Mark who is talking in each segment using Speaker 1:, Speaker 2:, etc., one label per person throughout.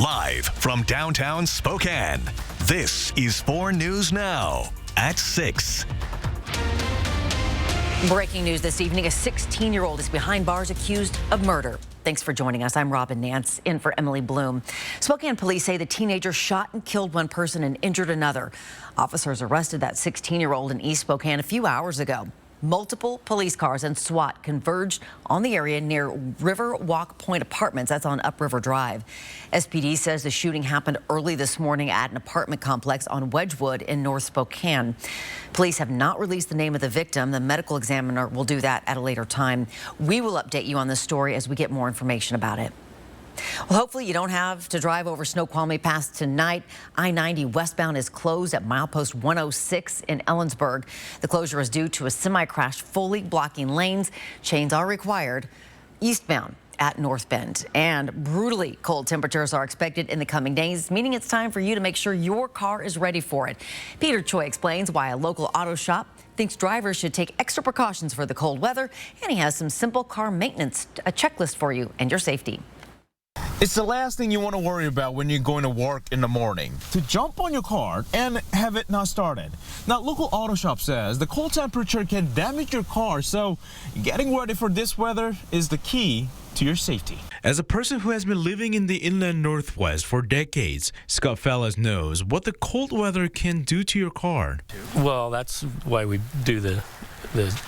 Speaker 1: Live from downtown Spokane, this is 4 News Now at 6.
Speaker 2: Breaking news this evening, a 16-year-old is behind bars accused of murder. Thanks for joining us. I'm Robin Nance, in for Emily Bloom. Spokane police say the teenager shot and killed one person and injured another. Officers arrested that 16-year-old in East Spokane a few hours ago. Multiple police cars and SWAT converged on the area near River Walk Point Apartments. That's on Upriver Drive. SPD says the shooting happened early this morning at an apartment complex on Wedgwood in North Spokane. Police have not released the name of the victim. The medical examiner will do that at a later time. We will update you on this story as we get more information about it. Well, hopefully you don't have to drive over Snoqualmie Pass tonight. I-90 westbound is closed at milepost 106 in Ellensburg. The closure is due to a semi-crash fully blocking lanes. Chains are required eastbound at North Bend. And brutally cold temperatures are expected in the coming days, meaning it's time for you to make sure your car is ready for it. Peter Choi explains why a local auto shop thinks drivers should take extra precautions for the cold weather, and he has some simple car maintenance, a checklist for you and your safety.
Speaker 3: It's the last thing you want to worry about when you're going to work in the morning, to jump on your car and have it not started. Now, local auto shop says the cold temperature can damage your car, so getting ready for this weather is the key to your safety.
Speaker 4: As a person who has been living in the inland Northwest for decades, Scott Fellas knows what the cold weather can do to your car.
Speaker 5: Well, that's why we do the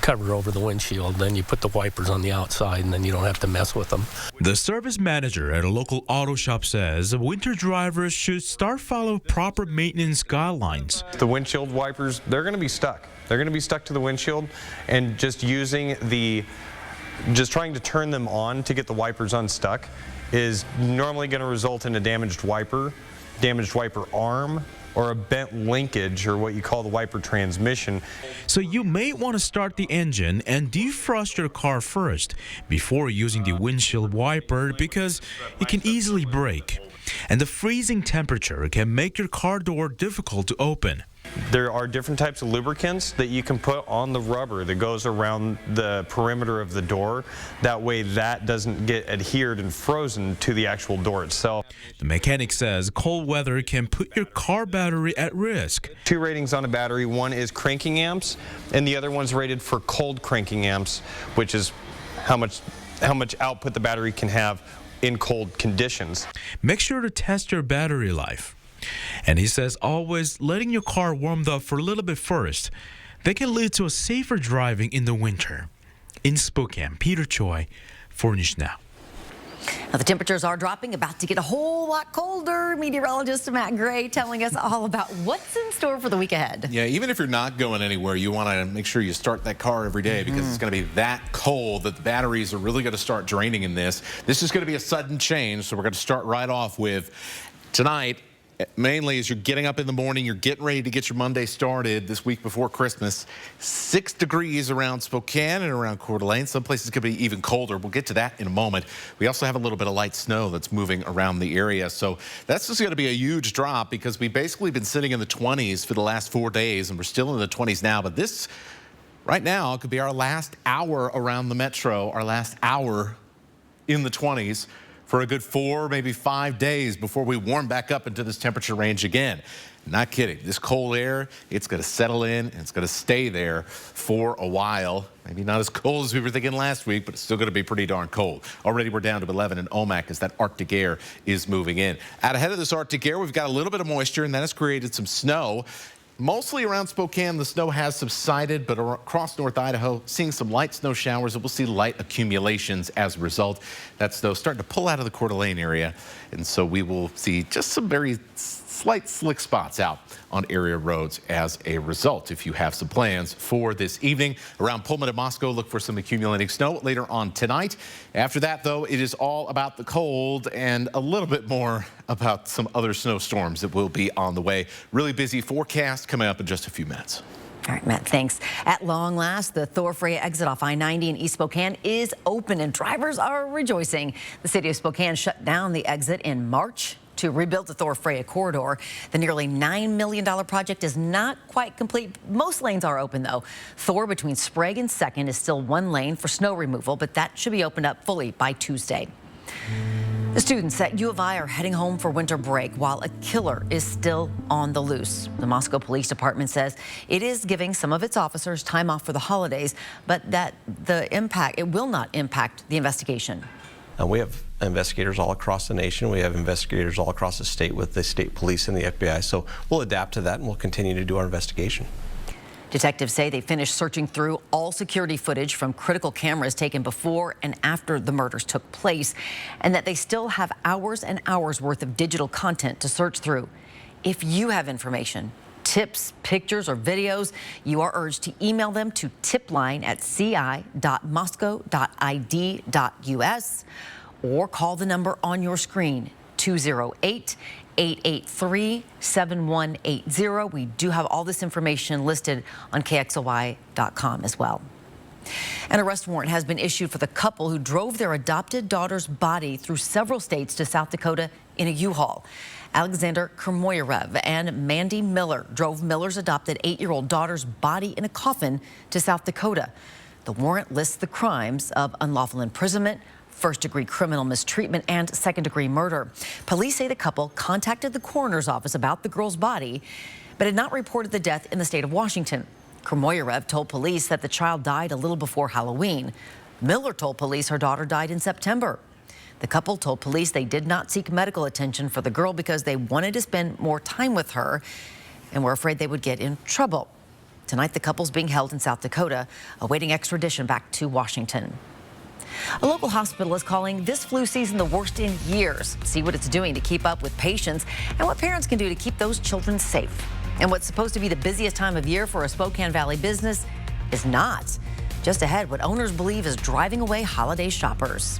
Speaker 5: cover over the windshield. Then you put the wipers on the outside, and then you don't have to mess with them.
Speaker 4: The service manager at a local auto shop says winter drivers should start follow proper maintenance guidelines.
Speaker 6: The windshield wipers, they're going to be stuck. They're going to be stuck to the windshield, and just trying to turn them on to get the wipers unstuck is normally going to result in a damaged wiper arm, or a bent linkage, or what you call the wiper transmission.
Speaker 4: So you may want to start the engine and defrost your car first before using the windshield wiper, because it can easily break. And the freezing temperature can make your car door difficult to open.
Speaker 6: There are different types of lubricants that you can put on the rubber that goes around the perimeter of the door. That way that doesn't get adhered and frozen to the actual door itself.
Speaker 4: The mechanic says cold weather can put your car battery at risk.
Speaker 6: 2 ratings on a battery. One is cranking amps, and the other one's rated for cold cranking amps, which is how much output the battery can have in cold conditions.
Speaker 4: Make sure to test your battery life. And he says always letting your car warmed up for a little bit first. They can lead to a safer driving in the winter. In Spokane, Peter Choi, 4 News Now.
Speaker 2: Now, the temperatures are dropping, about to get a whole lot colder. Meteorologist Matt Gray telling us all about what's in store for the week ahead.
Speaker 7: Yeah, even if you're not going anywhere, you want to make sure you start that car every day, because it's going to be that cold that the batteries are really going to start draining in this. This is going to be a sudden change, so we're going to start right off with tonight. Mainly as you're getting up in the morning, you're getting ready to get your Monday started this week before Christmas. 6 degrees around Spokane and around Coeur d'Alene. Some places could be even colder. We'll get to that in a moment. We also have a little bit of light snow that's moving around the area. So that's just going to be a huge drop, because we've basically been sitting in the 20s for the last 4 days, and we're still in the 20s now. But this right now could be our last hour around the metro, our last hour in the 20s. For a good 4, maybe 5 days before we warm back up into this temperature range again. Not kidding. This cold air, it's going to settle in, and it's going to stay there for a while. Maybe not as cold as we were thinking last week, but it's still going to be pretty darn cold. Already we're down to 11 in Omak as that Arctic air is moving in. Out ahead of this Arctic air, we've got a little bit of moisture, and that has created some snow. Mostly around Spokane, the snow has subsided, but across North Idaho, seeing some light snow showers, and we'll see light accumulations as a result. That snow starting to pull out of the Coeur d'Alene area, and so we will see just some very slight slick spots out on area roads as a result. If you have some plans for this evening around Pullman and Moscow, look for some accumulating snow later on tonight. After that, though, it is all about the cold and a little bit more about some other snowstorms that will be on the way. Really busy forecast coming up in just a few minutes.
Speaker 2: All right, Matt, thanks. At long last, the Thor Freya exit off I-90 in East Spokane is open, and drivers are rejoicing. The city of Spokane shut down the exit in March to rebuild the Thor Freya corridor. The nearly $9 million project is not quite complete. Most lanes are open, though. Thor between Sprague and 2nd is still 1 lane for snow removal, but that should be opened up fully by Tuesday. The students at U of I are heading home for winter break while a killer is still on the loose. The Moscow Police Department says it is giving some of its officers time off for the holidays, but that it will not impact the investigation.
Speaker 8: We have investigators all across the nation. We have investigators all across the state with the state police and the FBI. So we'll adapt to that and we'll continue to do our investigation.
Speaker 2: Detectives say they finished searching through all security footage from critical cameras taken before and after the murders took place, and that they still have hours and hours worth of digital content to search through. If you have information, tips, pictures, or videos, you are urged to email them to tipline@ci.moscow.id.us or call the number on your screen, 208-883-7180. We do have all this information listed on KXLY.com as well. An arrest warrant has been issued for the couple who drove their adopted daughter's body through several states to South Dakota in a U-Haul. Alexander Kermoyerev and Mandy Miller drove Miller's adopted 8-year-old daughter's body in a coffin to South Dakota. The warrant lists the crimes of unlawful imprisonment, first-degree criminal mistreatment, and second-degree murder. Police say the couple contacted the coroner's office about the girl's body, but had not reported the death in the state of Washington. Kermoyerev told police that the child died a little before Halloween. Miller told police her daughter died in September. The couple told police they did not seek medical attention for the girl because they wanted to spend more time with her and were afraid they would get in trouble. Tonight, the couple's being held in South Dakota, awaiting extradition back to Washington. A local hospital is calling this flu season the worst in years. See what it's doing to keep up with patients and what parents can do to keep those children safe. And what's supposed to be the busiest time of year for a Spokane Valley business is not. Just ahead, what owners believe is driving away holiday shoppers.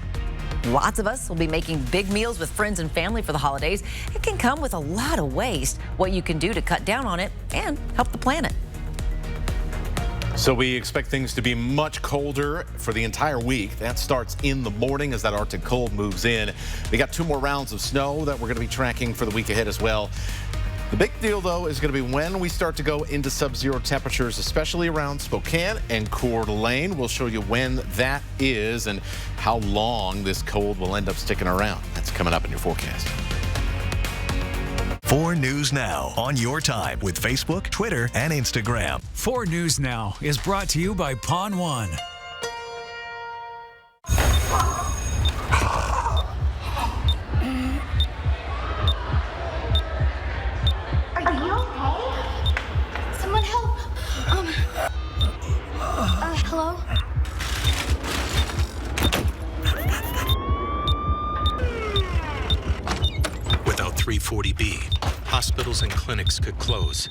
Speaker 2: Lots of us will be making big meals with friends and family for the holidays. It can come with a lot of waste. What you can do to cut down on it and help the planet.
Speaker 7: So we expect things to be much colder for the entire week. That starts in the morning as that Arctic cold moves in. We got 2 more rounds of snow that we're going to be tracking for the week ahead as well. The big deal, though, is going to be when we start to go into sub-zero temperatures, especially around Spokane and Coeur d'Alene. We'll show you when that is and how long this cold will end up sticking around. That's coming up in your forecast.
Speaker 1: 4 News Now on your time with Facebook, Twitter, and Instagram.
Speaker 9: 4 News Now is brought to you by Pawn One.
Speaker 10: Are you okay? Someone help. Hello?
Speaker 11: Without 340B, hospitals and clinics could close.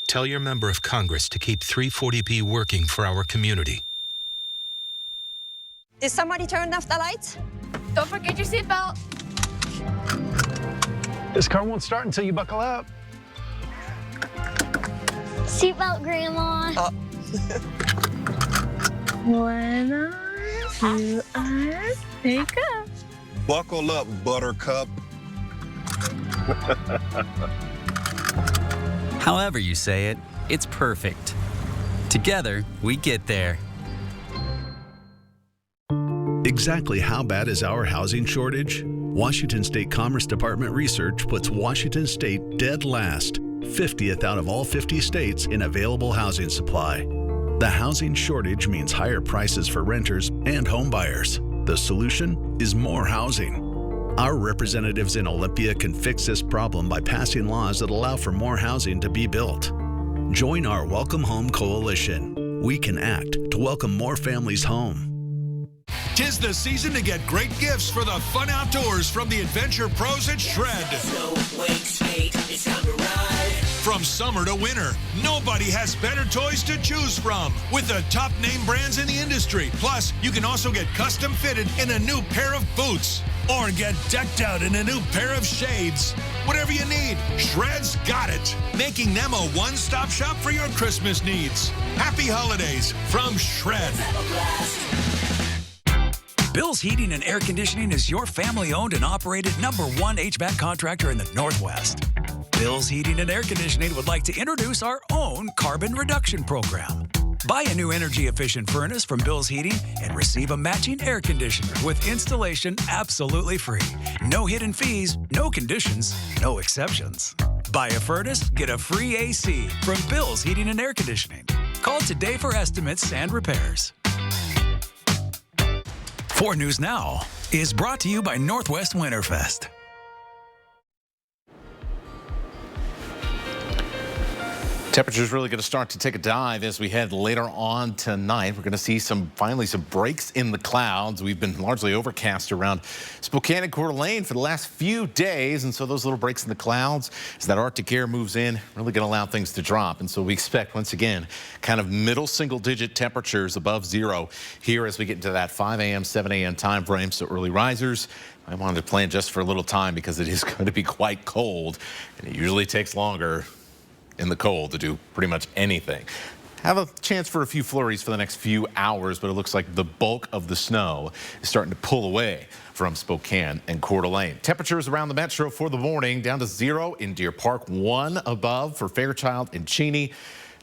Speaker 11: Tell your member of Congress to keep 340B working for our community.
Speaker 12: Did somebody turn off the lights?
Speaker 10: Don't forget your seatbelt.
Speaker 13: This car won't start until you buckle up.
Speaker 10: Seatbelt, Grandma. 1 hour, 2 hours, pick up.
Speaker 14: Buckle up, Buttercup.
Speaker 15: However you say it, it's perfect. Together, we get there.
Speaker 16: Exactly how bad is our housing shortage? Washington State Commerce Department research puts Washington State dead last, 50th out of all 50 states in available housing supply. The housing shortage means higher prices for renters and home buyers. The solution is more housing. Our representatives in Olympia can fix this problem by passing laws that allow for more housing to be built. Join our Welcome Home Coalition. We can act to welcome more families home.
Speaker 17: 'Tis the season to get great gifts for the fun outdoors from the adventure pros at Shred. From summer to winter, nobody has better toys to choose from with the top name brands in the industry. Plus, you can also get custom fitted in a new pair of boots or get decked out in a new pair of shades. Whatever you need, Shred's got it, making them a one-stop shop for your Christmas needs. Happy holidays from Shred.
Speaker 9: Bill's Heating and Air Conditioning is your family-owned and operated #1 HVAC contractor in the Northwest. Bill's Heating and Air Conditioning would like to introduce our own carbon reduction program. Buy a new energy-efficient furnace from Bill's Heating and receive a matching air conditioner with installation absolutely free. No hidden fees, no conditions, no exceptions. Buy a furnace, get a free AC from Bill's Heating and Air Conditioning. Call today for estimates and repairs. 4 News Now is brought to you by Northwest Winterfest.
Speaker 7: Temperature's really going to start to take a dive as we head later on tonight. We're going to see finally some breaks in the clouds. We've been largely overcast around Spokane and Coeur d'Alene for the last few days, and so those little breaks in the clouds, as that Arctic air moves in, really going to allow things to drop. And so we expect, once again, kind of middle single-digit temperatures above zero here as we get into that 5 a.m., 7 a.m. time frame. So early risers, I wanted to plan just for a little time because it is going to be quite cold, and it usually takes longer in the cold to do pretty much anything. Have a chance for a few flurries for the next few hours, but it looks like the bulk of the snow is starting to pull away from Spokane and Coeur d'Alene. Temperatures around the metro for the morning down to 0 in Deer Park, 1 above for Fairchild and Cheney.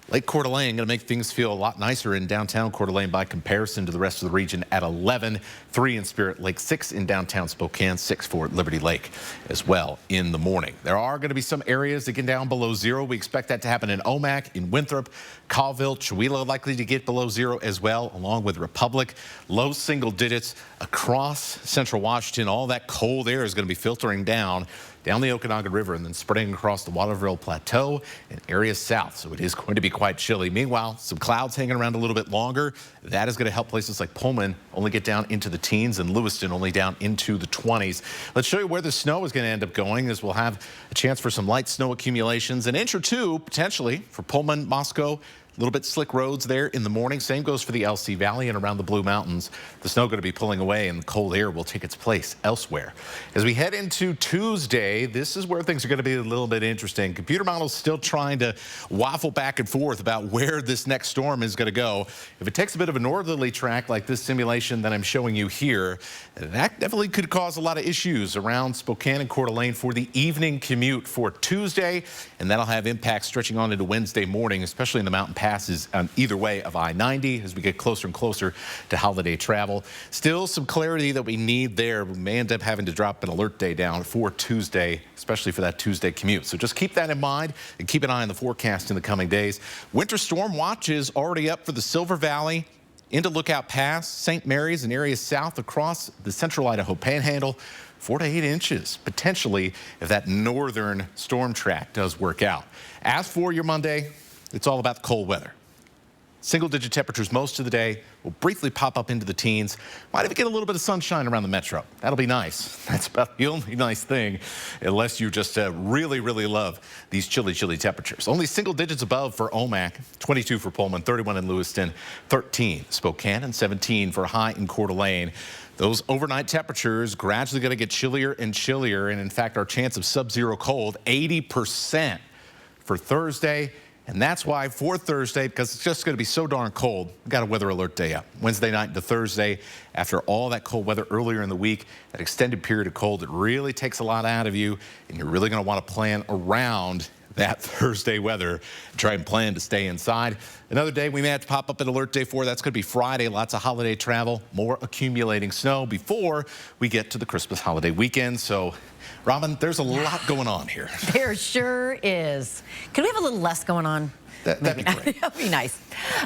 Speaker 7: Lake Coeur d'Alene going to make things feel a lot nicer in downtown Coeur d'Alene by comparison to the rest of the region at 11, 3 in Spirit Lake, 6 in downtown Spokane, 6 for Liberty Lake as well in the morning. There are going to be some areas that get down below 0. We expect that to happen in Omak, in Winthrop, Colville, Chewelah likely to get below 0 as well, along with Republic. Low single digits across central Washington. All that cold air is going to be filtering down the Okanagan River and then spreading across the Waterville Plateau and areas south. So it is going to be quite chilly. Meanwhile, some clouds hanging around a little bit longer. That is going to help places like Pullman only get down into the teens and Lewiston only down into the 20s. Let's show you where the snow is going to end up going, as we'll have a chance for some light snow accumulations. An inch or two potentially for Pullman, Moscow. A little bit slick roads there in the morning. Same goes for the LC Valley and around the Blue Mountains. The snow going to be pulling away and the cold air will take its place elsewhere. As we head into Tuesday, this is where things are going to be a little bit interesting. Computer models still trying to waffle back and forth about where this next storm is going to go. If it takes a bit of a northerly track like this simulation that I'm showing you here, that definitely could cause a lot of issues around Spokane and Coeur d'Alene for the evening commute for Tuesday, and that'll have impacts stretching on into Wednesday morning, especially in the mountain passes on either way of I-90 as we get closer and closer to holiday travel. Still some clarity that we need there. We may end up having to drop an alert day down for Tuesday, especially for that Tuesday commute. So just keep that in mind and keep an eye on the forecast in the coming days. Winter storm watch is already up for the Silver Valley, into Lookout Pass, St. Mary's, and areas south across the central Idaho Panhandle. 4 to 8 inches, potentially, if that northern storm track does work out. As for your Monday, it's all about the cold weather. Single-digit temperatures most of the day. Will briefly pop up into the teens. Might even get a little bit of sunshine around the metro. That'll be nice. That's about the only nice thing, unless you just really, really love these chilly, chilly temperatures. Only single digits above for Omak, 22 for Pullman, 31 in Lewiston, 13 Spokane, and 17 for high in Coeur d'Alene. Those overnight temperatures gradually going to get chillier and chillier, and in fact, our chance of sub-zero cold, 80% for Thursday. And that's why for Thursday, because it's just going to be so darn cold, we've got a weather alert day up. Wednesday night into Thursday, after all that cold weather earlier in the week, that extended period of cold, it really takes a lot out of you, and you're really going to want to plan around that Thursday weather. Try and plan to stay inside. Another day we may have to pop up an alert day for. That's going to be Friday. Lots of holiday travel, more accumulating snow before we get to the Christmas holiday weekend. So, Robin, there's a lot going on here.
Speaker 2: There sure is. Can we have a little less going on?
Speaker 7: That'd be great.
Speaker 2: That'd be nice.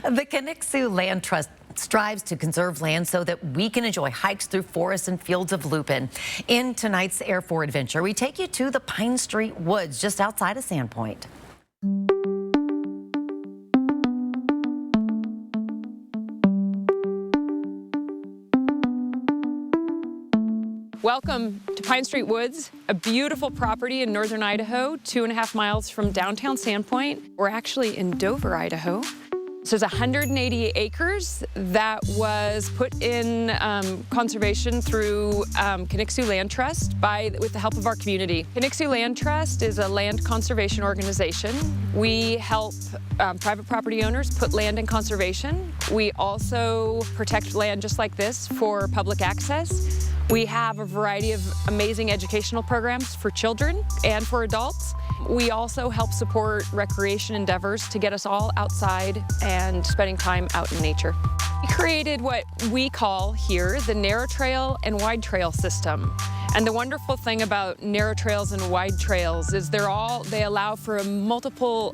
Speaker 2: The Connexu Land Trust strives to conserve land so that we can enjoy hikes through forests and fields of lupin. In tonight's Air 4 adventure, we take you to the Pine Street Woods just outside of Sandpoint.
Speaker 18: Welcome to Pine Street Woods, a beautiful property in northern Idaho, 2.5 miles from downtown Sandpoint. We're actually in Dover, Idaho. So there's 180 acres that was put in conservation through Connexu Land Trust with the help of our community. Connexu Land Trust is a land conservation organization. We help private property owners put land in conservation. We also protect land just like this for public access. We have a variety of amazing educational programs for children and for adults. We also help support recreation endeavors to get us all outside and spending time out in nature. We created what we call here the narrow trail and wide trail system. And the wonderful thing about narrow trails and wide trails is they allow for multiple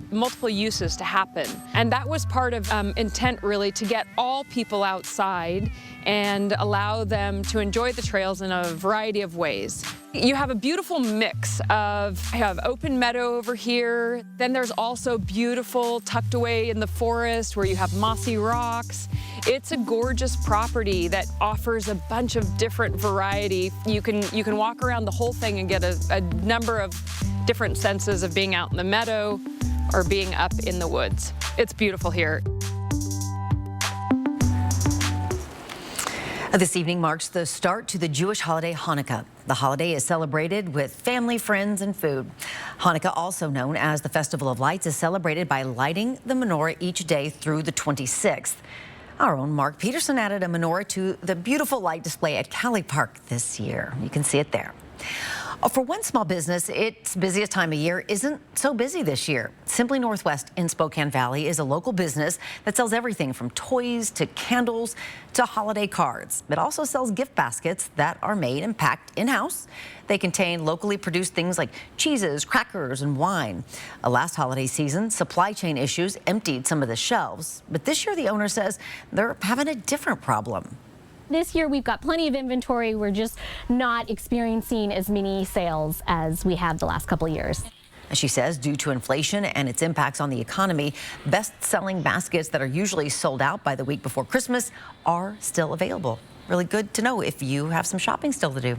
Speaker 18: uses to happen. And that was part of intent really to get all people outside and allow them to enjoy the trails in a variety of ways. You have a beautiful mix of, you have open meadow over here, then there's also beautiful tucked away in the forest where you have mossy rocks. It's a gorgeous property that offers a bunch of different variety. You can walk around the whole thing and get a number of different senses of being out in the meadow or being up in the woods. It's beautiful here.
Speaker 2: This evening marks the start to the Jewish holiday Hanukkah. The holiday is celebrated with family, friends, and food. Hanukkah, also known as the Festival of Lights, is celebrated by lighting the menorah each day through the 26th. Our own Mark Peterson added a menorah to the beautiful light display at Cali Park this year. You can see it there. For one small business, its busiest time of year isn't so busy this year. Simply Northwest in Spokane Valley is a local business that sells everything from toys to candles to holiday cards. It also sells gift baskets that are made and packed in-house. They contain locally produced things like cheeses, crackers, and wine. Last holiday season, supply chain issues emptied some of the shelves. But this year, the owner says they're having a different problem.
Speaker 19: This year we've got plenty of inventory. We're just not experiencing as many sales as we have the last couple of years.
Speaker 2: She says due to inflation and its impacts on the economy, best-selling baskets that are usually sold out by the week before Christmas are still available. Really good to know if you have some shopping still to do.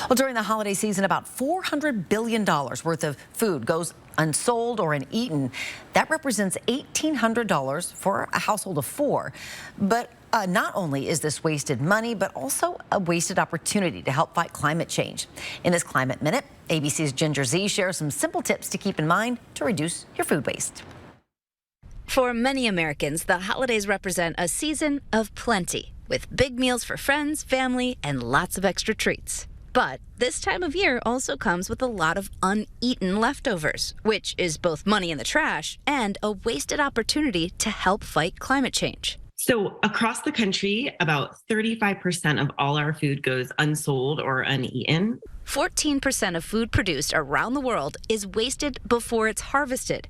Speaker 2: Well, during the holiday season, about $400 billion worth of food goes unsold or uneaten. That represents $1,800 for a household of four. But not only is this wasted money, but also a wasted opportunity to help fight climate change. In this Climate Minute, ABC's Ginger Zee shares some simple tips to keep in mind to reduce your food waste.
Speaker 20: For many Americans, the holidays represent a season of plenty, with big meals for friends, family, and lots of extra treats. But this time of year also comes with a lot of uneaten leftovers, which is both money in the trash and a wasted opportunity to help fight climate change.
Speaker 21: So across the country, about 35% of all our food goes unsold or uneaten.
Speaker 20: 14% of food produced around the world is wasted before it's harvested.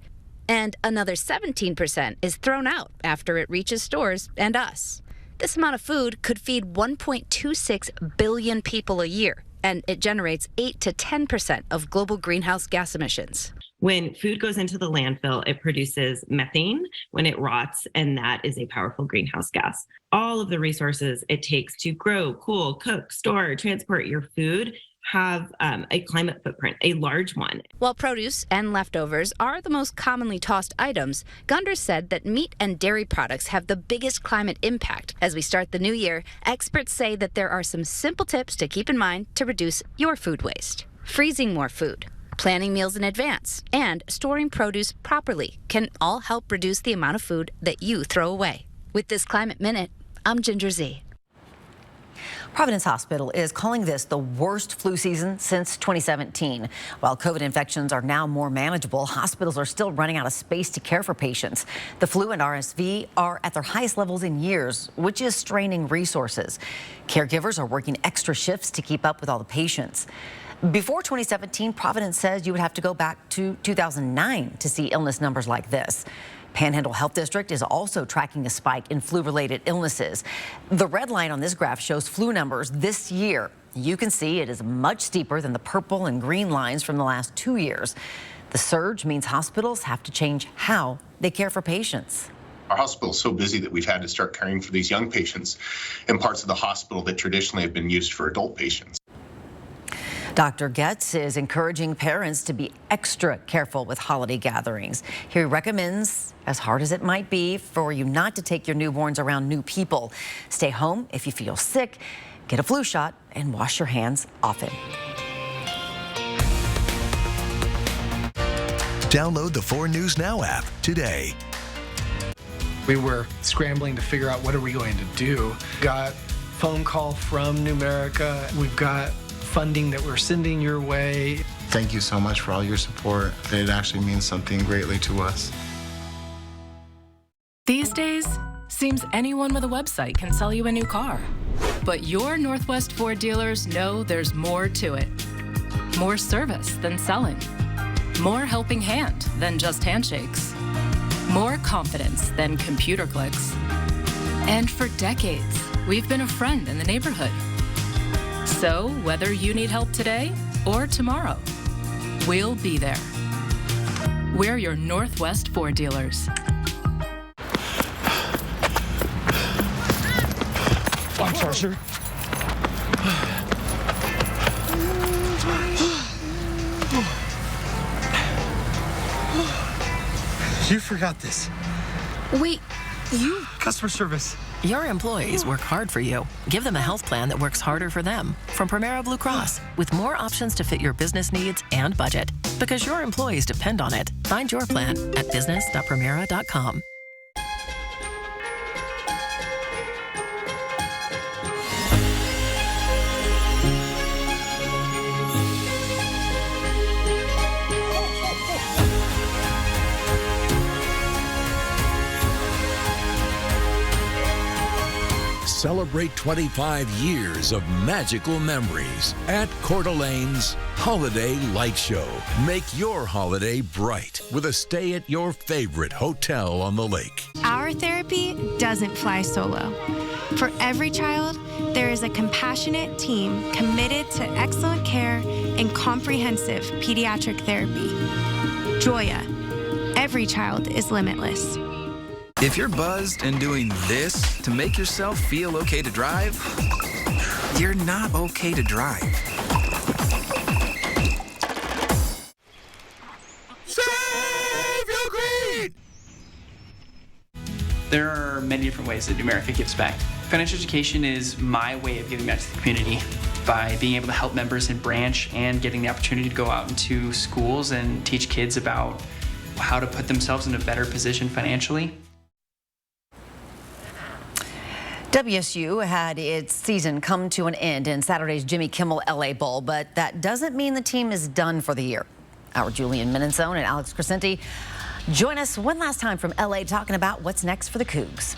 Speaker 20: And another 17% is thrown out after it reaches stores and us. This amount of food could feed 1.26 billion people a year, and it generates 8 to 10% of global greenhouse gas emissions.
Speaker 21: When food goes into the landfill, it produces methane when it rots, and that is a powerful greenhouse gas. All of the resources it takes to grow, cool, cook, store, transport your food have a climate footprint, a large one.
Speaker 20: While produce and leftovers are the most commonly tossed items, Gunders said that meat and dairy products have the biggest climate impact. As we start the new year, experts say that there are some simple tips to keep in mind to reduce your food waste. Freezing more food, planning meals in advance, and storing produce properly can all help reduce the amount of food that you throw away. With this Climate Minute, I'm Ginger Zee.
Speaker 2: Providence Hospital is calling this the worst flu season since 2017. While COVID infections are now more manageable, hospitals are still running out of space to care for patients. The flu and RSV are at their highest levels in years, which is straining resources. Caregivers are working extra shifts to keep up with all the patients. Before 2017, Providence says you would have to go back to 2009 to see illness numbers like this. Panhandle Health District is also tracking a spike in flu-related illnesses. The red line on this graph shows flu numbers this year. You can see it is much steeper than the purple and green lines from the last 2 years. The surge means hospitals have to change how they care for patients.
Speaker 22: Our hospital is so busy that we've had to start caring for these young patients in parts of the hospital that traditionally have been used for adult patients.
Speaker 2: Dr. Getz is encouraging parents to be extra careful with holiday gatherings. He recommends, as hard as it might be, for you not to take your newborns around new people. Stay home if you feel sick, get a flu shot, and wash your hands often.
Speaker 1: Download the 4 News Now app today.
Speaker 13: We were scrambling to figure out what are we going to do. Got phone call from Numerica. We've got funding that we're sending your way.
Speaker 3: Thank you so much for all your support. It actually means something greatly to us.
Speaker 5: These days, seems anyone with a website can sell you a new car. But your Northwest Ford dealers know there's more to it. More service than selling. More helping hand than just handshakes. More confidence than computer clicks. And for decades, we've been a friend in the neighborhood. So whether you need help today or tomorrow, we'll be there. We're your Northwest Ford dealers.
Speaker 23: Flying saucer. You forgot this.
Speaker 24: Wait, you...
Speaker 23: Customer service.
Speaker 24: Your employees work hard for you. Give them a health plan that works harder for them. From Primera Blue Cross, with more options to fit your business needs and budget. Because your employees depend on it. Find your plan at business.primera.com.
Speaker 25: Celebrate 25 years of magical memories at Coeur d'Alene's Holiday Light Show. Make your holiday bright with a stay at your favorite hotel on the lake.
Speaker 26: Our therapy doesn't fly solo. For every child, there is a compassionate team committed to excellent care and comprehensive pediatric therapy. Joya, every child is limitless.
Speaker 27: If you're buzzed and doing this to make yourself feel okay to drive, you're not okay to drive.
Speaker 28: Save your green! There are many different ways that Numerica gives back. Financial education is my way of giving back to the community by being able to help members in branch and getting the opportunity to go out into schools and teach kids about how to put themselves in a better position financially.
Speaker 2: WSU had its season come to an end in Saturday's Jimmy Kimmel LA Bowl, but that doesn't mean the team is done for the year. Our Julian Minenzone and Alex Crescenti join us one last time from LA talking about what's next for the Cougs.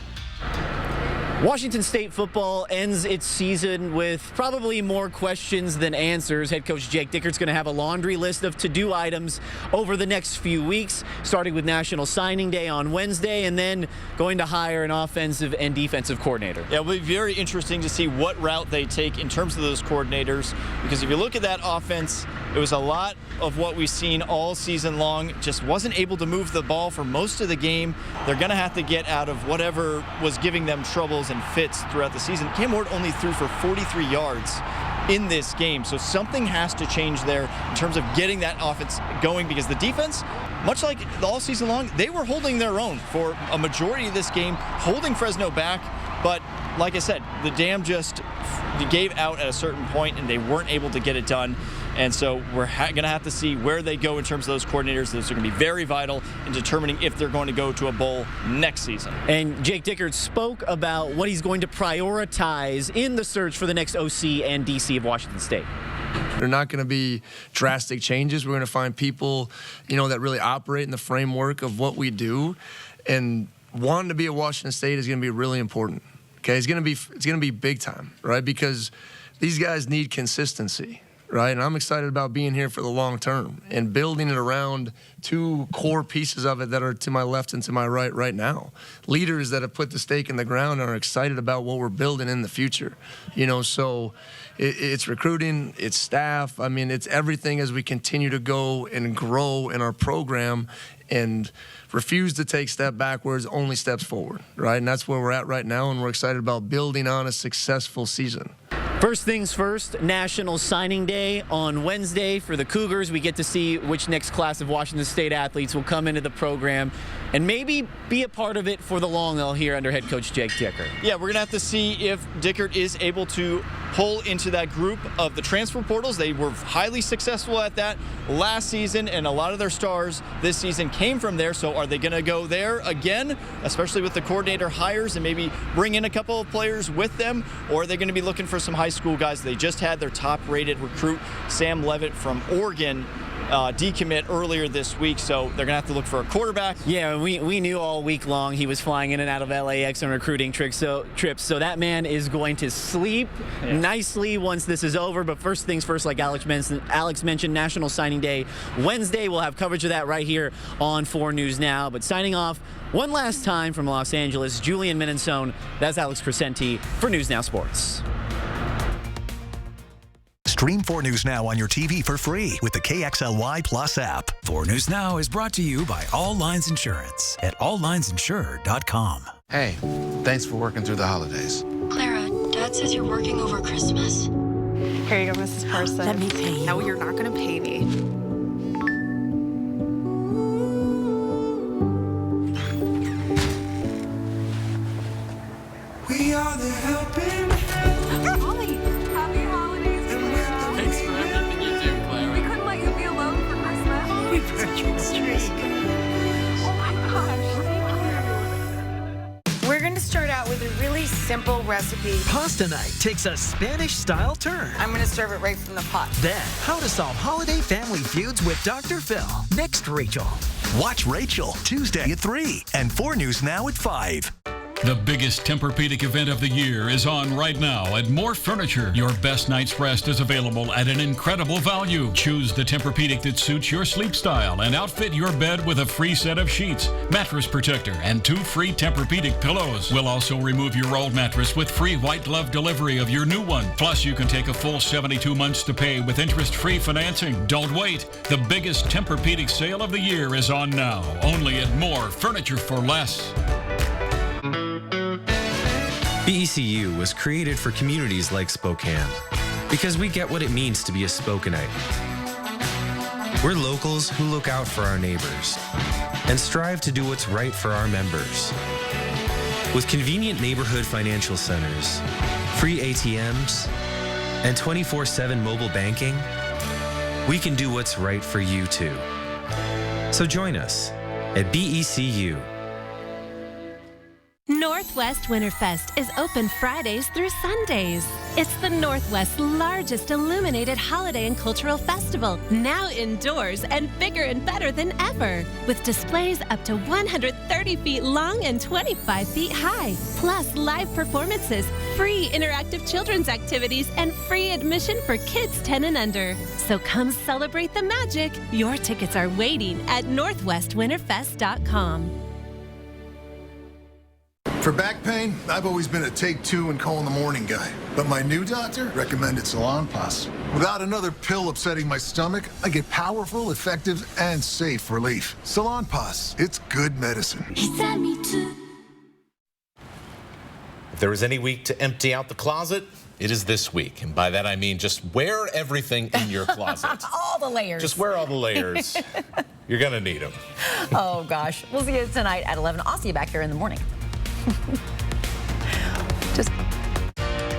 Speaker 29: Washington State football ends its season with probably more questions than answers. Head coach Jake Dickert's going to have a laundry list of to-do items over the next few weeks, starting with National Signing Day on Wednesday and then going to hire an offensive and defensive coordinator.
Speaker 30: Yeah, it'll be very interesting to see what route they take in terms of those coordinators, because if you look at that offense, it was a lot of what we've seen all season long. Just wasn't able to move the ball for most of the game. They're going to have to get out of whatever was giving them troubles and fits throughout the season. Cam Ward only threw for 43 yards in this game, so something has to change there in terms of getting that offense going, because the defense, much like all season long, they were holding their own for a majority of this game, holding Fresno back. But like I said, the dam just gave out at a certain point and they weren't able to get it done. And so we're going to have to see where they go in terms of those coordinators. Those are going to be very vital in determining if they're going to go to a bowl next season.
Speaker 29: And Jake Dickert spoke about what he's going to prioritize in the search for the next OC and DC of Washington State.
Speaker 31: They're not going to be drastic changes. We're going to find people, that really operate in the framework of what we do. And wanting to be at Washington State is going to be really important. Okay, it's going to be big time, right? Because these guys need consistency, right? And I'm excited about being here for the long term and building it around two core pieces of it that are to my left and to my right now. Leaders that have put the stake in the ground and are excited about what we're building in the future. So it's recruiting, it's staff. I mean, it's everything as we continue to go and grow in our program and refuse to take step backwards, only steps forward, right? And that's where we're at right now, and we're excited about building on a successful season.
Speaker 29: First things first, National Signing Day on Wednesday for the Cougars. We get to see which next class of Washington State athletes will come into the program and maybe be a part of it for the long haul here under head coach Jake Dickert.
Speaker 30: Yeah, we're going to have to see if Dickert is able to pull into that group of the transfer portals. They were highly successful at that last season, and a lot of their stars this season came from there. So are they going to go there again, especially with the coordinator hires, and maybe bring in a couple of players with them, or are they going to be looking for some high school guys. They just had their top-rated recruit, Sam Levitt from Oregon, decommit earlier this week, so they're going to have to look for a quarterback.
Speaker 29: Yeah, we knew all week long he was flying in and out of LAX on recruiting trips, so that man is going to sleep nicely once this is over. But first things first, like Alex mentioned, National Signing Day Wednesday. We'll have coverage of that right here on 4 News Now. But signing off one last time from Los Angeles, Julian Minensone, that's Alex Crescenti for News Now Sports.
Speaker 1: Stream 4 News Now on your TV for free with the KXLY Plus app.
Speaker 4: 4 News Now is brought to you by All Lines Insurance at alllinesinsure.com.
Speaker 6: Hey, thanks for working through the holidays.
Speaker 8: Clara, Dad says you're working over Christmas.
Speaker 9: Here you go, Mrs. Parson.
Speaker 8: Let me pay you.
Speaker 9: No, you're not going to pay me.
Speaker 10: We are the helping.
Speaker 9: Holly, happy holidays, Clara.
Speaker 10: Thanks for everything you do, Clara.
Speaker 9: We couldn't let you be alone for Christmas.
Speaker 10: We brought you a treat.
Speaker 9: Oh my gosh, thank you.
Speaker 10: We're going to start out with a really simple recipe.
Speaker 11: Pasta night takes a Spanish-style turn.
Speaker 10: I'm going to serve it right from the pot.
Speaker 11: Then, how to solve holiday family feuds with Dr. Phil. Next, Rachel.
Speaker 1: Watch Rachel Tuesday at 3 and 4 News Now at 5.
Speaker 12: The biggest Tempur-Pedic event of the year is on right now at More Furniture. Your best night's rest is available at an incredible value. Choose the Tempur-Pedic that suits your sleep style and outfit your bed with a free set of sheets, mattress protector, and 2 free Tempur-Pedic pillows. We'll also remove your old mattress with free white glove delivery of your new one. Plus, you can take a full 72 months to pay with interest-free financing. Don't wait. The biggest Tempur-Pedic sale of the year is on now. Only at More Furniture for Less.
Speaker 14: BECU was created for communities like Spokane because we get what it means to be a Spokanite. We're locals who look out for our neighbors and strive to do what's right for our members. With convenient neighborhood financial centers, free ATMs, and 24/7 mobile banking, we can do what's right for you too. So join us at BECU.
Speaker 15: Northwest Winterfest is open Fridays through Sundays. It's the Northwest's largest illuminated holiday and cultural festival, now indoors and bigger and better than ever, with displays up to 130 feet long and 25 feet high, plus live performances, free interactive children's activities, and free admission for kids 10 and under. So come celebrate the magic. Your tickets are waiting at northwestwinterfest.com.
Speaker 16: For back pain, I've always been a take 2 and call in the morning guy. But my new doctor recommended Salonpas. Without another pill upsetting my stomach, I get powerful, effective, and safe relief. Salonpas, it's good medicine.
Speaker 7: If there was any week to empty out the closet, it is this week. And by that I mean just wear everything in your closet.
Speaker 2: All the layers.
Speaker 7: Just wear all the layers. You're going to need them.
Speaker 2: Oh, gosh. We'll see you tonight at 11. I'll see you back here in the morning.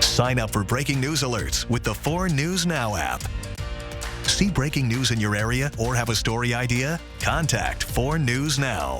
Speaker 1: Sign up for breaking news alerts with the 4 News Now app. See breaking news in your area or have a story idea? Contact 4 News Now.